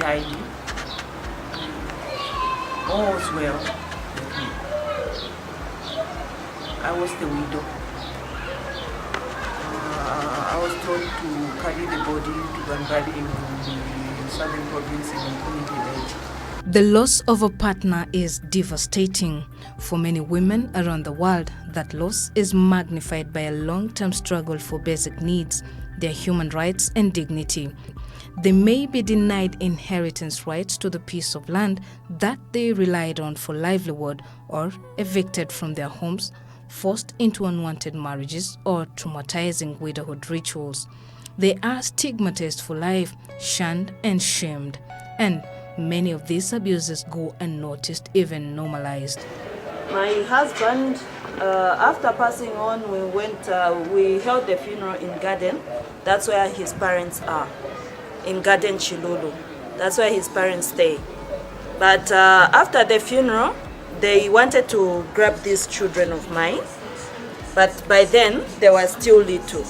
tidy. All's well with me. I was the widow. I was told to carry the body to go and bury in the southern province in Nkuni village. The loss of a partner is devastating. For many women around the world, that loss is magnified by a long-term struggle for basic needs, their human rights and dignity. They may be denied inheritance rights to the piece of land that they relied on for livelihood, or evicted from their homes, forced into unwanted marriages or traumatizing widowhood rituals. They are stigmatized for life, shunned and shamed. And many of these abuses go unnoticed, even normalized. My husband, after passing on, we held the funeral in Garden. That's where his parents are, in Garden Chilulu. That's where his parents stay. But after the funeral, they wanted to grab these children of mine. But by then, they were still little.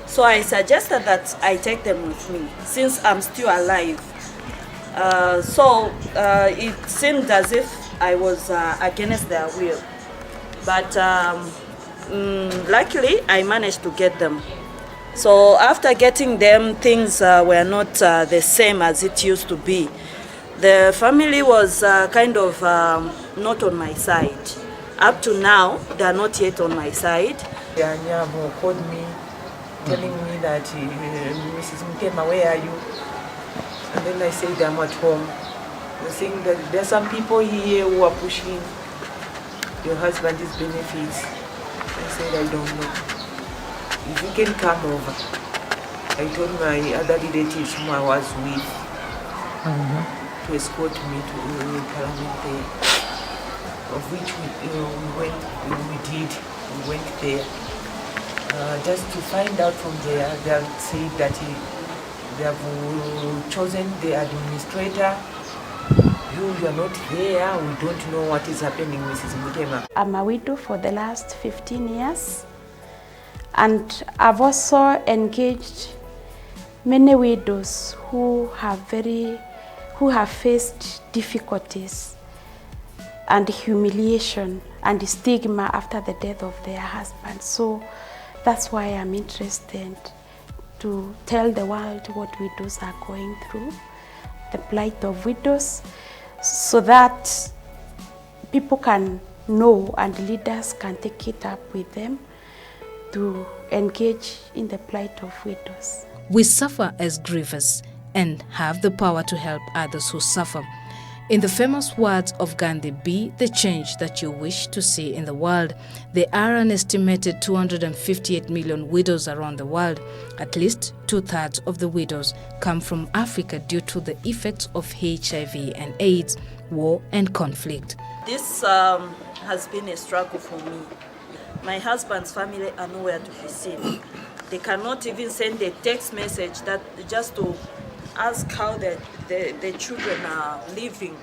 So I suggested that I take them with me, since I'm still alive. So it seemed as if I was against their will. But luckily, I managed to get them. So after getting them, things were not the same as it used to be. The family was kind of not on my side. Up to now, they are not yet on my side. Nyabo called me, telling me that, Mrs. Mkema, where are you? And then I said, I'm at home. They're saying that there are some people here who are pushing your husband's benefits. I said, I don't know. If you can come over. I told my other relatives whom I was with to escort me to Parliament there, of which we went there. Just to find out from there, they have said that they have chosen the administrator. You are not there, we don't know what is happening, Mrs. Mutema. I'm a widow for the last 15 years, and I've also engaged many widows who have faced difficulties and humiliation and stigma after the death of their husband. So that's why I'm interested to tell the world what widows are going through, the plight of widows, so that people can know and leaders can take it up with them to engage in the plight of widows. We suffer as grievers and have the power to help others who suffer. In the famous words of Gandhi, be the change that you wish to see in the world. There are an estimated 258 million widows around the world. At least 2/3 of the widows come from Africa due to the effects of HIV and AIDS, war and conflict. This has been a struggle for me. My husband's family are nowhere to be seen. They cannot even send a text message that just to ask how the children are living,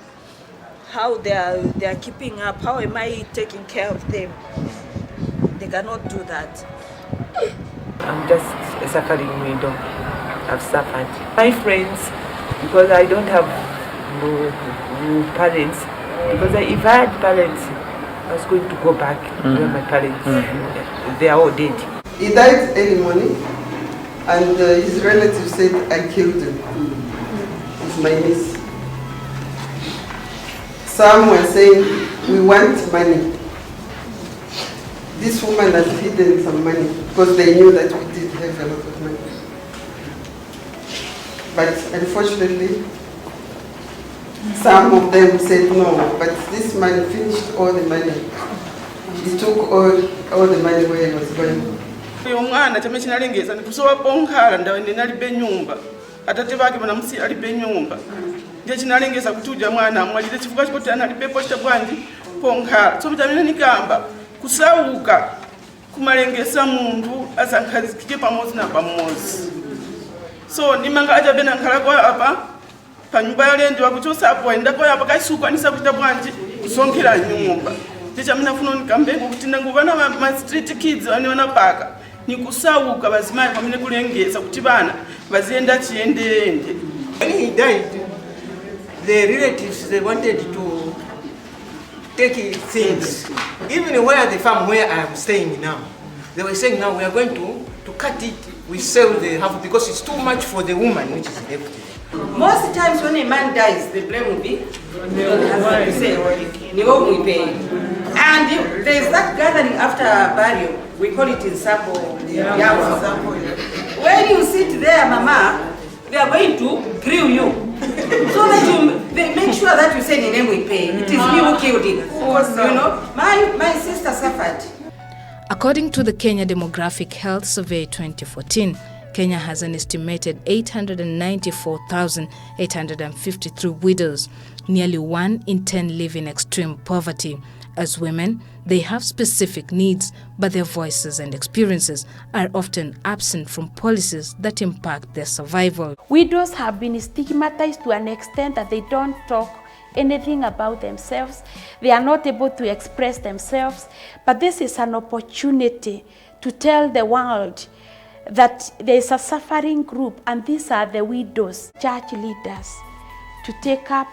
how they are keeping up, how am I taking care of them. They cannot do that. I'm just a suffering widow. I've suffered. My friends, because I don't have parents, because if I had parents, I was going to go back where my parents, they are all dead. He died early morning, and his relatives said I killed him. It's my niece. Some were saying, we want money. This woman had hidden some money because they knew that we did have a lot of money. But unfortunately, some of them said no, but this man finished all the money. He took all the money where he was going. Uyo mwana chama chinalengeza ndikusowa ponkhala ndawe nalibe nyumba atate bake banamusi alibe nyumba ndiye chinalengeza kutuja mwana amwalire chifuka chikoti analibe posta bwanji ponkhala so bitamina nikamba kusauka kumalengesa mundu asankhazikike pamozi na pamozi so nimanga aja bena nkhala kwa apa panyumba yalende wakuchosa apo enda kwa apa kaisuka nisakuta bwanji kusonkera nyumba ndiye chamina funo nikambengo kuti ndanguvana ma street kids wana paka nikusauka bazimaye pamene kulengeza kuti bana bazienda chiendende. When he died, the relatives, they wanted to take things. Even where the farm where I am staying now, they were saying now we are going to cut it, we sell the half because it's too much for the woman which is left. Most times when a man dies, the blame will be on the husband. And there is that gathering after burial, we call it in Sabo. When you sit there, Mama, they are going to grill you. So that they make sure that you say the name we pay. It is me who killed him. You know, my sister suffered. According to the Kenya Demographic Health Survey 2014, Kenya has an estimated 894,853 widows. Nearly 1 in 10 live in extreme poverty. As women, they have specific needs, but their voices and experiences are often absent from policies that impact their survival. Widows have been stigmatized to an extent that they don't talk anything about themselves. They are not able to express themselves. But this is an opportunity to tell the world that there is a suffering group, and these are the widows. Church leaders to take up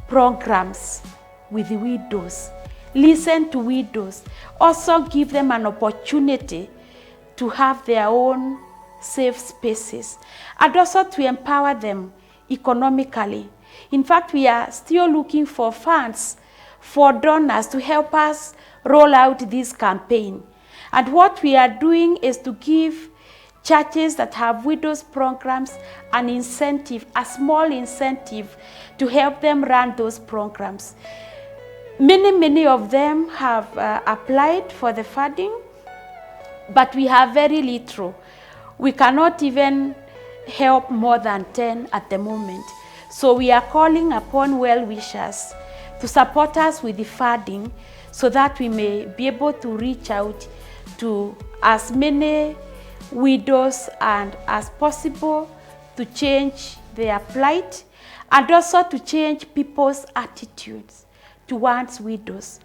programs with the widows, listen to widows, also give them an opportunity to have their own safe spaces, and also to empower them economically. In fact, we are still looking for funds for donors to help us roll out this campaign. And what we are doing is to give churches that have widows programs an incentive, a small incentive, to help them run those programs. Many of them have applied for the funding, but we have very little. We cannot even help more than 10 at the moment. So we are calling upon well-wishers to support us with the funding so that we may be able to reach out to as many widows and as possible to change their plight and also to change people's attitudes towards widows.